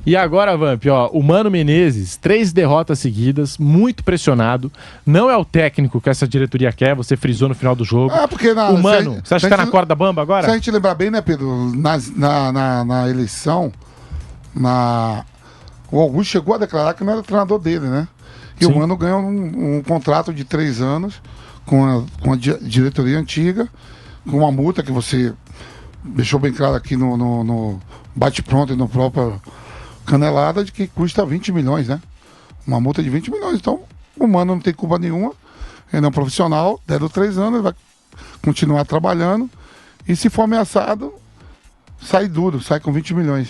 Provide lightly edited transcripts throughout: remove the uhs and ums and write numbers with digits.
E agora, Vamp, ó, o Mano Menezes, 3 derrotas seguidas, muito pressionado. Não é o técnico que essa diretoria quer, você frisou no final do jogo. Porque o Mano, você acha que tá na corda bamba agora? Se a gente lembrar bem, né, Pedro, na eleição, o Augusto chegou a declarar que não era treinador dele, né? E o Mano ganhou um contrato de 3 anos com a diretoria antiga, com uma multa que você deixou bem claro aqui no bate-pronto e no próprio Canelada, de que custa 20 milhões, né? Uma multa de 20 milhões. Então, o Mano não tem culpa nenhuma, ele é um profissional, deram 3 anos, ele vai continuar trabalhando, e se for ameaçado, sai duro, sai com 20 milhões.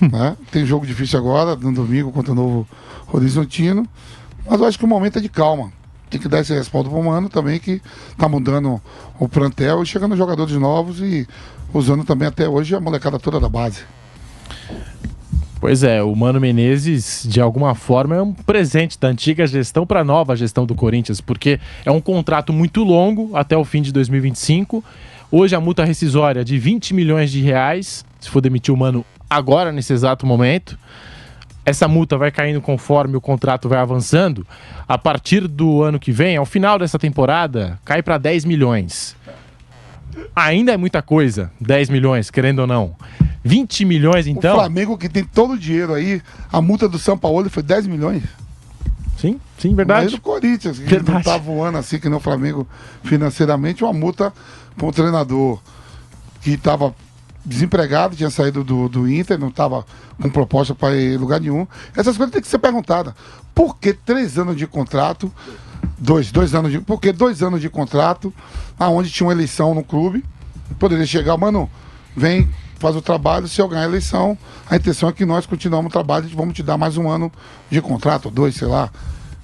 Né? Tem jogo difícil agora, no domingo, contra o Novo Horizontino, mas eu acho que o momento é de calma. Tem que dar esse respaldo pro Mano também, que tá mudando o plantel e chegando jogadores novos e usando também até hoje a molecada toda da base. Pois é, o Mano Menezes, de alguma forma, é um presente da antiga gestão para a nova gestão do Corinthians, porque é um contrato muito longo, até o fim de 2025. Hoje a multa rescisória de 20 milhões de reais, se for demitir o Mano agora, nesse exato momento. Essa multa vai caindo conforme o contrato vai avançando. A partir do ano que vem, ao final dessa temporada, cai para 10 milhões. Ainda é muita coisa, 10 milhões, querendo ou não. 20 milhões, então... O Flamengo, que tem todo o dinheiro aí, a multa do São Paulo foi 10 milhões. Sim, verdade. Mas do Corinthians, que não tá voando assim, que no Flamengo financeiramente, uma multa para um treinador que estava desempregado, tinha saído do Inter, não estava com proposta para ir em lugar nenhum. Essas coisas têm que ser perguntadas. Por que 3 anos de contrato, por que 2 anos de contrato, aonde tinha uma eleição no clube, poderia chegar, mano, vem, faz o trabalho, se eu ganhar a eleição, a intenção é que nós continuamos o trabalho e vamos te dar mais 1 ano de contrato, 2, sei lá,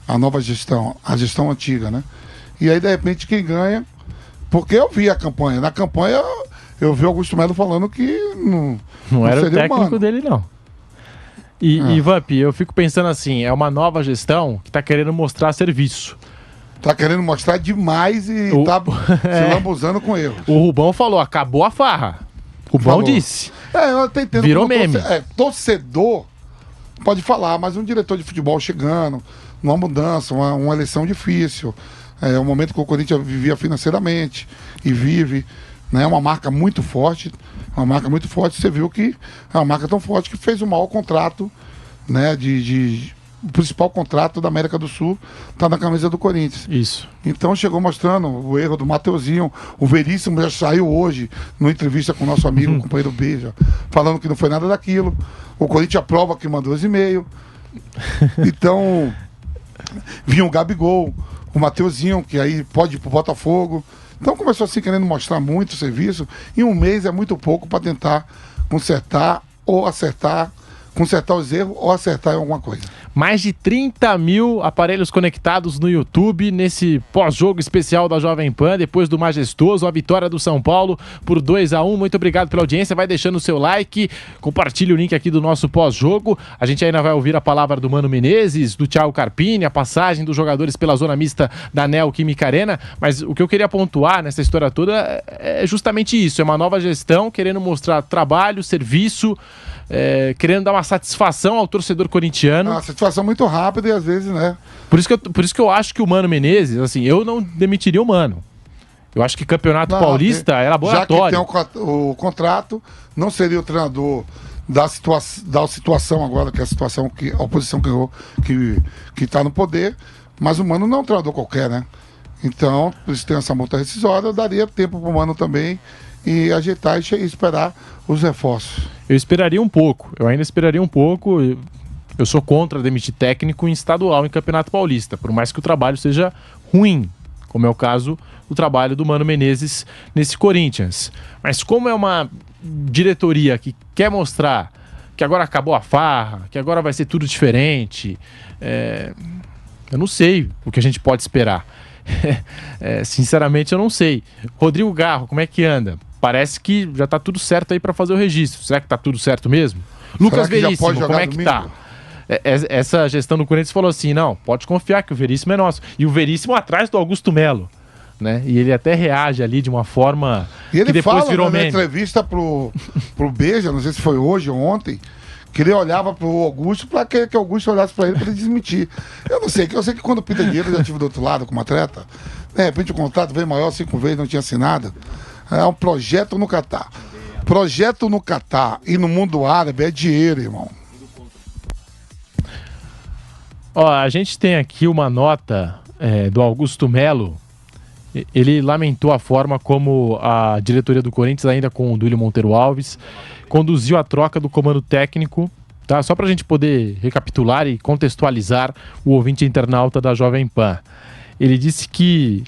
a nova gestão, a gestão antiga, né? E aí, de repente, quem ganha, porque eu vi a campanha, na campanha eu vi o Augusto Melo falando que não era o técnico dele, não. E Vamp, eu fico pensando assim, é uma nova gestão que tá querendo mostrar serviço. Tá querendo mostrar demais e tá se lambuzando com erros. O Rubão falou, acabou a farra. O Rubão disse. Eu tô entendendo. Virou meme. Torcedor pode falar, mas um diretor de futebol chegando, numa mudança, uma eleição difícil, um momento que o Corinthians vivia financeiramente e vive, né, uma marca muito forte, você viu que é uma marca tão forte que fez o maior contrato, né, o principal contrato da América do Sul está na camisa do Corinthians. Isso. Então chegou mostrando o erro do Mateuzinho. O Veríssimo já saiu hoje, numa entrevista com o nosso amigo, o companheiro Beija, falando que não foi nada daquilo. O Corinthians aprova que mandou os e-mails. Então, vinha o Gabigol, o Mateuzinho, que aí pode ir pro Botafogo. Então começou assim, querendo mostrar muito serviço. Em 1 mês é muito pouco para tentar consertar os erros ou acertar em alguma coisa. Mais de 30 mil aparelhos conectados no YouTube nesse pós-jogo especial da Jovem Pan, depois do majestoso, a vitória do São Paulo por 2-1. Muito obrigado pela audiência, vai deixando o seu like, compartilhe o link aqui do nosso pós-jogo. A gente ainda vai ouvir a palavra do Mano Menezes, do Thiago Carpini, a passagem dos jogadores pela zona mista da Neoquímica Arena, mas o que eu queria pontuar nessa história toda é justamente isso, é uma nova gestão querendo mostrar trabalho, serviço, querendo dar uma satisfação ao torcedor corintiano. Uma satisfação muito rápida e às vezes, né? Por isso que eu acho que o Mano Menezes, assim, eu não demitiria o Mano. Eu acho que Campeonato Paulista é laboratório. Já que tem o contrato, não seria o treinador da situação agora, que é a situação que a oposição ganhou, que está no poder, mas o Mano não é um treinador qualquer, né? Então, por isso tem essa multa rescisória, eu daria tempo para o Mano também e ajeitar e esperar os reforços. Eu ainda esperaria um pouco. Eu sou contra demitir técnico em estadual em Campeonato Paulista, por mais que o trabalho seja ruim, como é o caso do trabalho do Mano Menezes nesse Corinthians. Mas como é uma diretoria que quer mostrar que agora acabou a farra, que agora vai ser tudo diferente, eu não sei o que a gente pode esperar. Sinceramente eu não sei. Rodrigo Garro, como é que anda? Parece que já tá tudo certo aí para fazer o registro. Será que tá tudo certo mesmo? Lucas Veríssimo, como é que tá? Essa gestão do Corinthians falou assim, não, pode confiar que o Veríssimo é nosso. E o Veríssimo atrás do Augusto Melo, né? E ele até reage ali de uma forma e ele que depois fala, virou na meme. Entrevista pro Beija, não sei se foi hoje ou ontem, Que ele olhava pro Augusto para que o Augusto olhasse para ele para ele desmentir. Eu sei que quando pinta dinheiro, eu já estive do outro lado como atleta. De repente o contrato veio maior 5 vezes, não tinha assinado. É um projeto no Catar. Projeto no Catar e no mundo árabe é dinheiro, irmão. Ó, a gente tem aqui uma nota do Augusto Melo. Ele lamentou a forma como a diretoria do Corinthians, ainda com o Duílio Monteiro Alves, conduziu a troca do comando técnico, tá? Só para a gente poder recapitular e contextualizar o ouvinte internauta da Jovem Pan. Ele disse que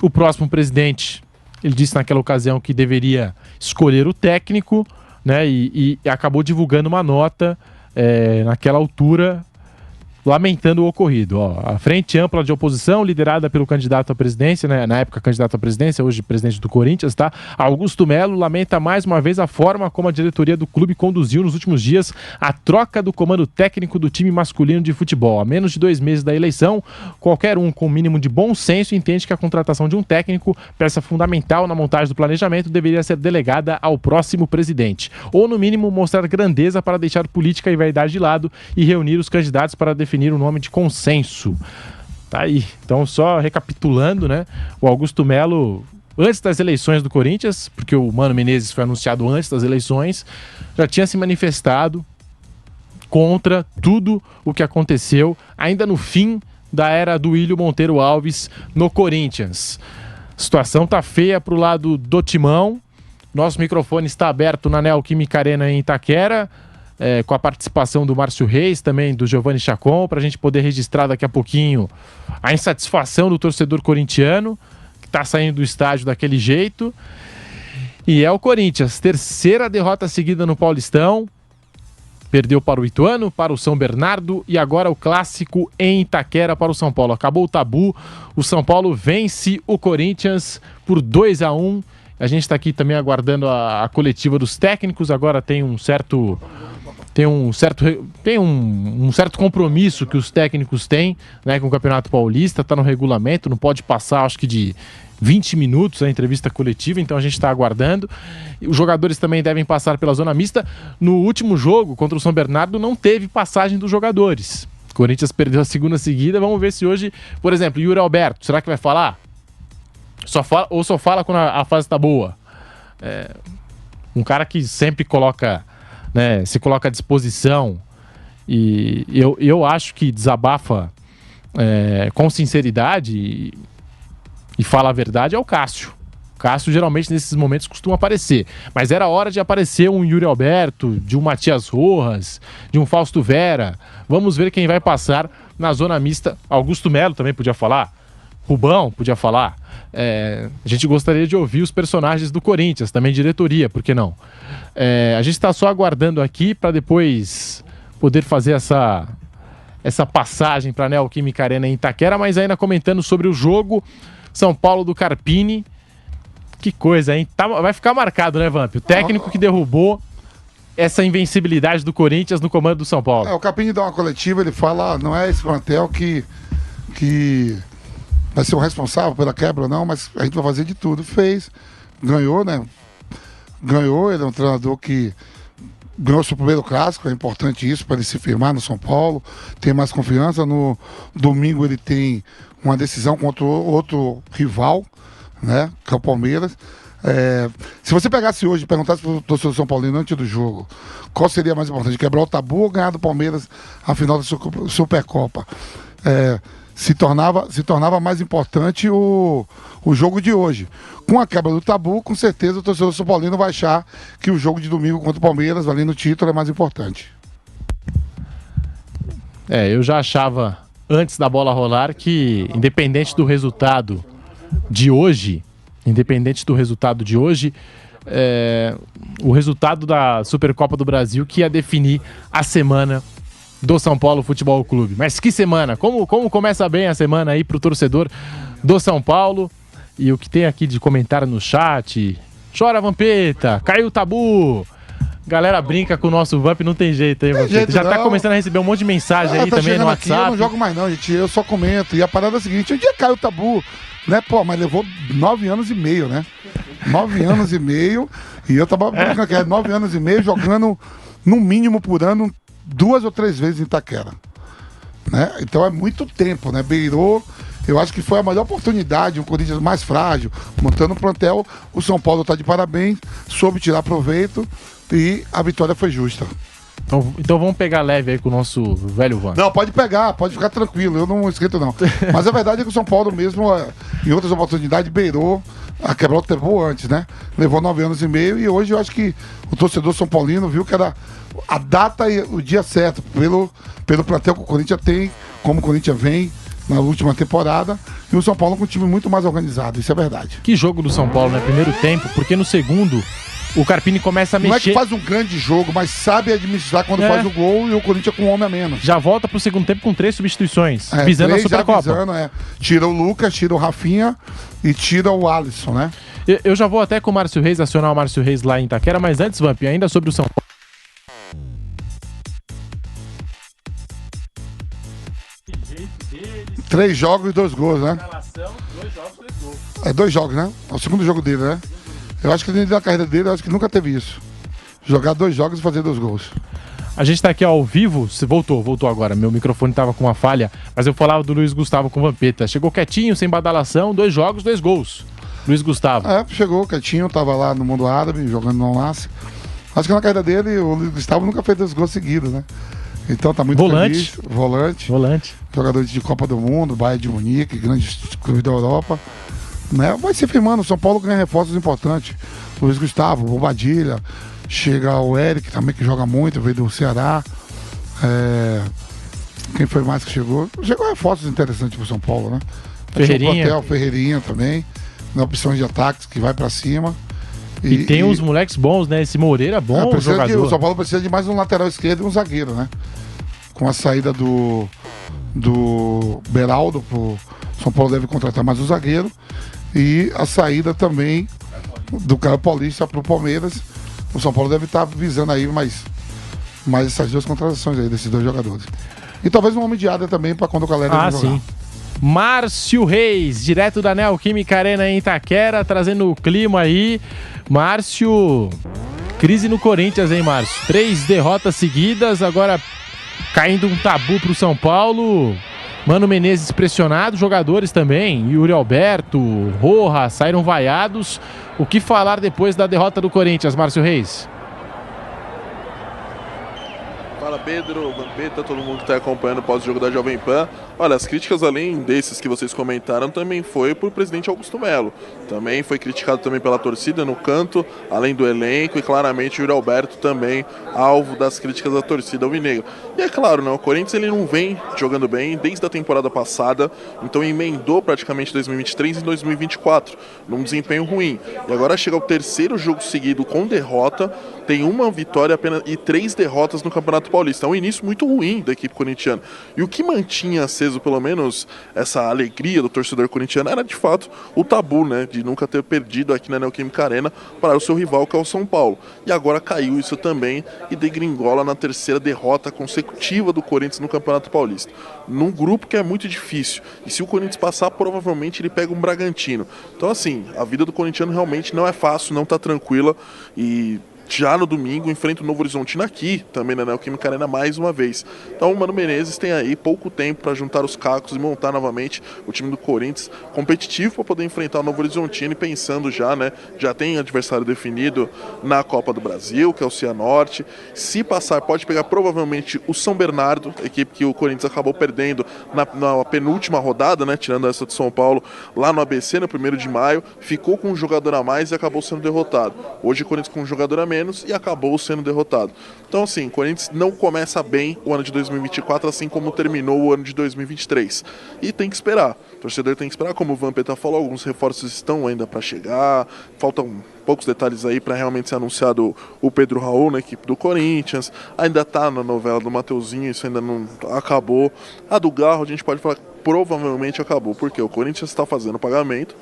o próximo presidente, ele disse naquela ocasião que deveria escolher o técnico, né? E acabou divulgando uma nota naquela altura, lamentando o ocorrido. Ó, a frente ampla de oposição, liderada pelo candidato à presidência, né, na época candidato à presidência, hoje presidente do Corinthians, tá? Augusto Melo lamenta mais uma vez a forma como a diretoria do clube conduziu nos últimos dias a troca do comando técnico do time masculino de futebol. A menos de 2 meses da eleição, qualquer um com o mínimo de bom senso entende que a contratação de um técnico, peça fundamental na montagem do planejamento, deveria ser delegada ao próximo presidente. Ou, no mínimo, mostrar grandeza para deixar política e vaidade de lado e reunir os candidatos para definir um nome de consenso. Tá aí. Então, só recapitulando, né? O Augusto Melo, antes das eleições do Corinthians, porque o Mano Menezes foi anunciado antes das eleições, já tinha se manifestado contra tudo o que aconteceu ainda no fim da era do Duílio Monteiro Alves no Corinthians. A situação tá feia pro lado do Timão. Nosso microfone está aberto na Neoquímica Arena em Itaquera, com a participação do Márcio Reis, também do Giovanni Chacon, para a gente poder registrar daqui a pouquinho a insatisfação do torcedor corintiano, que está saindo do estádio daquele jeito. E é o Corinthians, terceira derrota seguida no Paulistão, perdeu para o Ituano, para o São Bernardo e agora o clássico em Itaquera para o São Paulo. Acabou o tabu, o São Paulo vence o Corinthians por 2-1. A gente está aqui também aguardando a coletiva dos técnicos, agora tem um certo compromisso que os técnicos têm, né, com o Campeonato Paulista, está no regulamento, não pode passar, acho que de 20 minutos a entrevista coletiva, então a gente está aguardando. Os jogadores também devem passar pela zona mista. No último jogo, contra o São Bernardo, não teve passagem dos jogadores. O Corinthians perdeu a segunda seguida, vamos ver se hoje, por exemplo, Yuri Alberto, será que vai falar? Só fala quando a fase está boa? Um cara que sempre coloca... Né, se coloca à disposição, e eu acho que desabafa com sinceridade e fala a verdade, é o Cássio. O Cássio geralmente nesses momentos costuma aparecer, mas era hora de aparecer um Yuri Alberto, de um Matias Rojas, de um Fausto Vera. Vamos ver quem vai passar na zona mista. Augusto Melo também podia falar, Rubão podia falar. A gente gostaria de ouvir os personagens do Corinthians, também diretoria, por que não? A gente está só aguardando aqui para depois poder fazer essa passagem para a Neoquímica Arena em Itaquera, mas ainda comentando sobre o jogo São Paulo do Carpini. Que coisa, hein? Vai ficar marcado, né, Vamp? O técnico que derrubou essa invencibilidade do Corinthians no comando do São Paulo. O Carpini dá uma coletiva, ele fala, não é esse plantel que vai ser o responsável pela quebra ou não, mas a gente vai fazer de tudo. Fez, ganhou, né? Ganhou, ele é um treinador que ganhou seu primeiro clássico, é importante isso para ele se firmar no São Paulo, ter mais confiança. No domingo ele tem uma decisão contra outro rival, né? Que é o Palmeiras. Se você pegasse hoje e perguntasse para o torcedor São Paulino antes do jogo, qual seria mais importante, quebrar o tabu ou ganhar do Palmeiras a final da Supercopa? Se tornava mais importante o jogo de hoje. Com a quebra do tabu, com certeza o torcedor São Paulino vai achar que o jogo de domingo contra o Palmeiras, valendo o título, é mais importante. Eu já achava, antes da bola rolar, que independente do resultado de hoje, o resultado da Supercopa do Brasil que ia definir a semana do São Paulo Futebol Clube. Mas que semana! Como começa bem a semana aí pro torcedor do São Paulo? E o que tem aqui de comentário no chat? Chora, Vampeta! Caiu o tabu! Galera brinca com o nosso Vamp, não tem jeito, hein, Vampeta? Já tá começando a receber um monte de mensagem aí também no WhatsApp. Aqui, eu não jogo mais não, gente. Eu só comento. E a parada é a seguinte, um dia caiu o tabu, né? Pô, mas levou 9 anos e meio, né? 9 anos e meio. E eu tava brincando aqui, 9 anos e meio jogando no mínimo por ano, 2 ou 3 vezes em Itaquera. Né? Então é muito tempo, né? Beirou, eu acho que foi a melhor oportunidade, um Corinthians mais frágil, montando o plantel. O São Paulo está de parabéns, soube tirar proveito e a vitória foi justa. Então vamos pegar leve aí com o nosso velho Van. Não, pode pegar, pode ficar tranquilo, eu não esquento não. Mas a verdade é que o São Paulo mesmo, em outras oportunidades, beirou a quebrar o tempo antes, né? Levou 9 anos e meio e hoje eu acho que o torcedor São Paulino viu que era a data e o dia certo, pelo plantel que o Corinthians tem, como o Corinthians vem na última temporada, e o São Paulo com um time muito mais organizado, isso é verdade. Que jogo do São Paulo, né? Primeiro tempo, porque no segundo o Carpini começa a mexer. Não é que faz um grande jogo, mas sabe administrar quando faz o gol e o Corinthians com um homem a menos. Já volta pro segundo tempo com 3 substituições, visando a Supercopa. Tira o Lucas, tira o Rafinha e tira o Alisson, né? Eu já vou até com o Márcio Reis, acionar o Márcio Reis lá em Itaquera, mas antes, Vamp, ainda sobre o São Paulo. 3 jogos e 2 gols, né? 2 jogos, 2 gols. É 2 jogos, né? É o segundo jogo dele, né? Eu acho que na carreira dele, eu acho que nunca teve isso. Jogar 2 jogos e fazer 2 gols. A gente tá aqui ao vivo, voltou agora, meu microfone tava com uma falha, mas eu falava do Luiz Gustavo com o Vampeta. Chegou quietinho, sem badalação, 2 jogos, 2 gols. Luiz Gustavo. Chegou quietinho, tava lá no mundo árabe, jogando no Al-Nassr. Acho que na carreira dele, o Luiz Gustavo nunca fez 2 gols seguidos, né? Então tá muito feliz. Volante. Jogador de Copa do Mundo, Bayern de Munique, grande clube da Europa. Né? Vai se firmando, o São Paulo ganha reforços importantes. Luiz Gustavo, Bobadilha, chega o Eric também, que joga muito, veio do Ceará. Quem foi mais que chegou? Chegou reforços interessantes pro São Paulo, né? Ferreirinha também, na opção de ataques que vai pra cima. E tem uns moleques bons, né? Esse Moreira bom jogador. O São Paulo precisa de mais um lateral esquerdo e um zagueiro, né? Com a saída do Beraldo, o São Paulo deve contratar mais um zagueiro. E a saída também do Caio Paulista para o Palmeiras. O São Paulo deve estar visando aí mais essas 2 contratações aí, desses 2 jogadores. E talvez um homem de área também para quando o galera jogar. Sim. Márcio Reis, direto da Neoquímica Arena em Itaquera, trazendo o clima aí. Márcio, crise no Corinthians, hein, Márcio? 3 derrotas seguidas, agora caindo um tabu pro São Paulo. Mano Menezes pressionado, jogadores também, Yuri Alberto, Roja, saíram vaiados. O que falar depois da derrota do Corinthians, Márcio Reis? Fala Pedro, Vampeta, todo mundo que está acompanhando o pós-jogo da Jovem Pan. Olha, as críticas além desses que vocês comentaram também foi por presidente Augusto Melo. Também foi criticado também pela torcida no canto, além do elenco, e claramente o Yuri Alberto também alvo das críticas da torcida alvinegra. E é claro, né, o Corinthians ele não vem jogando bem desde a temporada passada, então emendou praticamente 2023 e 2024 num desempenho ruim. E agora chega o 3º jogo seguido com derrota, tem 1 vitória apenas e 3 derrotas no Campeonato Paulista. É um início muito ruim da equipe corintiana. E o que mantinha aceso pelo menos essa alegria do torcedor corintiano era de fato o tabu, né, de nunca ter perdido aqui na Neoquímica Arena para o seu rival, que é o São Paulo. E agora caiu isso também e degringola na 3ª derrota consecutiva do Corinthians no Campeonato Paulista. Num grupo que é muito difícil. E se o Corinthians passar, provavelmente ele pega um Bragantino. Então assim, a vida do corintiano realmente não é fácil, não está tranquila. E já no domingo enfrenta o Novo Horizontino aqui, também na Neoquímica Arena, mais uma vez. Então o Mano Menezes tem aí pouco tempo para juntar os cacos e montar novamente o time do Corinthians competitivo para poder enfrentar o Novo Horizontino, e pensando já, né, já tem adversário definido na Copa do Brasil, que é o Cianorte. Se passar, pode pegar provavelmente o São Bernardo, equipe que o Corinthians acabou perdendo na penúltima rodada, né, tirando essa de São Paulo, lá no ABC, no 1º de maio, ficou com um jogador a mais e acabou sendo derrotado. Hoje o Corinthians com um jogador a menos e acabou sendo derrotado. Então assim, o Corinthians não começa bem o ano de 2024, assim como terminou o ano de 2023. E tem que esperar. O torcedor tem que esperar, como o Vampeta falou, alguns reforços estão ainda para chegar, faltam poucos detalhes aí para realmente ser anunciado o Pedro Raul na equipe do Corinthians. Ainda tá na novela do Mateuzinho, isso ainda não acabou. A do Garro, a gente pode falar que provavelmente acabou, porque o Corinthians está fazendo pagamento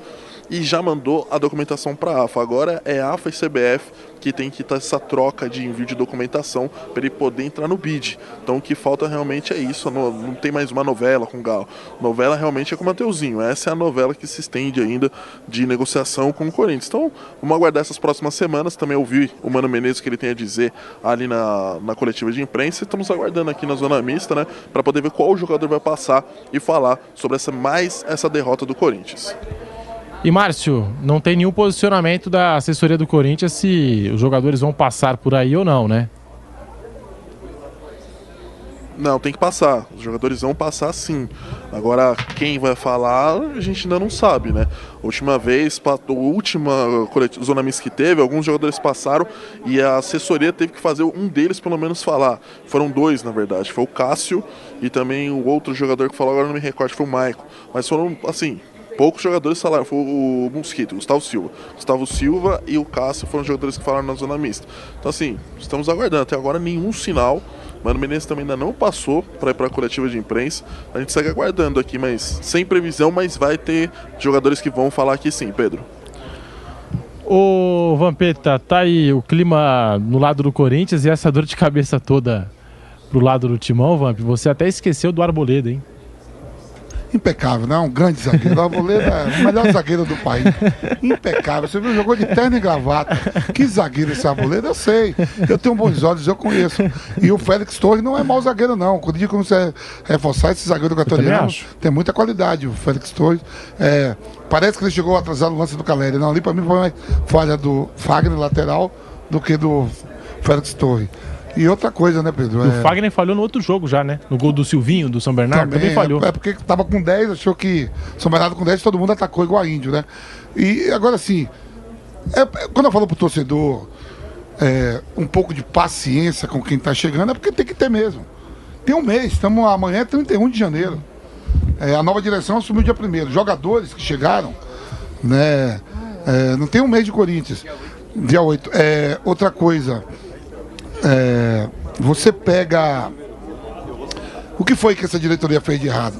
e já mandou a documentação para a AFA. Agora é a AFA e CBF que tem que estar essa troca de envio de documentação para ele poder entrar no bid. Então o que falta realmente é isso, não tem mais uma novela com o Galo. Novela realmente é com o Mateuzinho, essa é a novela que se estende ainda de negociação com o Corinthians. Então vamos aguardar essas próximas semanas, também ouvi o Mano Menezes que ele tem a dizer ali na coletiva de imprensa, e estamos aguardando aqui na Zona Mista, né, para poder ver qual jogador vai passar e falar sobre essa derrota do Corinthians. E Márcio, não tem nenhum posicionamento da assessoria do Corinthians se os jogadores vão passar por aí ou não, né? Não, tem que passar. Os jogadores vão passar sim. Agora, quem vai falar, a gente ainda não sabe, né? A última vez, a última Zona Mista que teve, alguns jogadores passaram e a assessoria teve que fazer um deles pelo menos falar. Foram dois, na verdade. Foi o Cássio e também o outro jogador que falou, agora não me recordo, foi o Maicon. Mas foram, assim, poucos jogadores falaram. Foi o Mosquito, o Gustavo Silva. Gustavo Silva e o Cássio foram os jogadores que falaram na Zona Mista. Então, assim, estamos aguardando. Até agora, nenhum sinal. Mano Menezes também ainda não passou para ir para a coletiva de imprensa. A gente segue aguardando aqui, mas sem previsão, mas vai ter jogadores que vão falar aqui sim, Pedro. Ô Vampeta, tá aí o clima no lado do Corinthians e essa dor de cabeça toda pro lado do Timão, Vamp. Você até esqueceu do Arboleda, hein? Impecável, né? Um grande zagueiro. O Arboleda é o melhor zagueiro do país. Impecável. Você viu, jogou de terno e gravata. Que zagueiro esse Arboleda? Eu sei. Eu tenho bons olhos, eu conheço. E o Félix Torres não é mau zagueiro, não. Quando eu comecei a reforçar esse zagueiro equatoriano, tem muita qualidade. O Félix Torres. Parece que ele chegou atrasado no lance do Caleri. Não, ali pra mim foi mais falha do Fagner, lateral, do que do Félix Torres. E outra coisa, né, Pedro? O Fagner falhou no outro jogo já, né? No gol do Silvinho, do São Bernardo, também falhou. É porque tava com 10, achou que São Bernardo com 10 todo mundo atacou igual a índio, né? E agora sim, quando eu falo pro torcedor um pouco de paciência com quem tá chegando, é porque tem que ter mesmo. Tem um mês, amanhã é 31 de janeiro. A nova direção assumiu dia 1º. Jogadores que chegaram, né? Não tem um mês de Corinthians. Dia 8. Outra coisa. Você pega o que foi que essa diretoria fez de errado?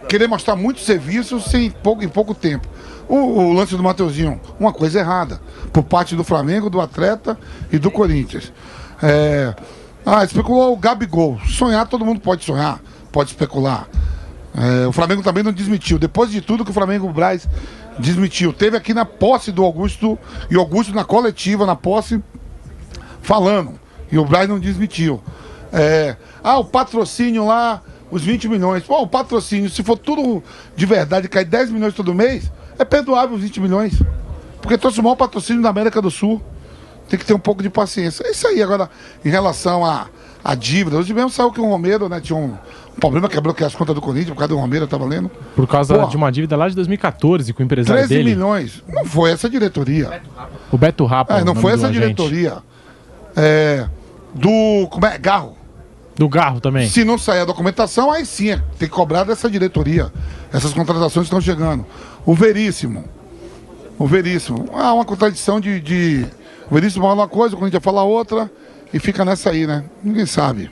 Querer mostrar muitos serviços em pouco tempo. O lance do Mateuzinho, uma coisa errada por parte do Flamengo, do atleta e do Corinthians. Especulou o Gabigol. Sonhar, todo mundo pode sonhar, pode especular. O Flamengo também não desmentiu. Depois de tudo que o Flamengo, o Braz, desmentiu. Teve aqui na posse do Augusto, e o Augusto na coletiva, na posse, falando. E o Braz não desmentiu. O patrocínio lá, os 20 milhões. Pô, o patrocínio, se for tudo de verdade, cai 10 milhões todo mês, é perdoável os 20 milhões. Porque trouxe o maior patrocínio da América do Sul. Tem que ter um pouco de paciência. É isso aí. Agora, em relação à dívida, hoje mesmo saiu que o Romero, né, tinha um problema, quebrou as contas do Corinthians, por causa do Romero, tá valendo. Por causa de uma dívida lá de 2014 com o empresário 13 dele. 13 milhões. Não foi essa diretoria. O Beto Rapa. Não foi essa diretoria. Garro. Do Garro também. Se não sair a documentação, aí sim, tem que cobrar dessa diretoria. Essas contratações estão chegando. O Veríssimo. Uma contradição de... O Veríssimo fala uma coisa, o Corinthians fala outra, e fica nessa aí, né? Ninguém sabe.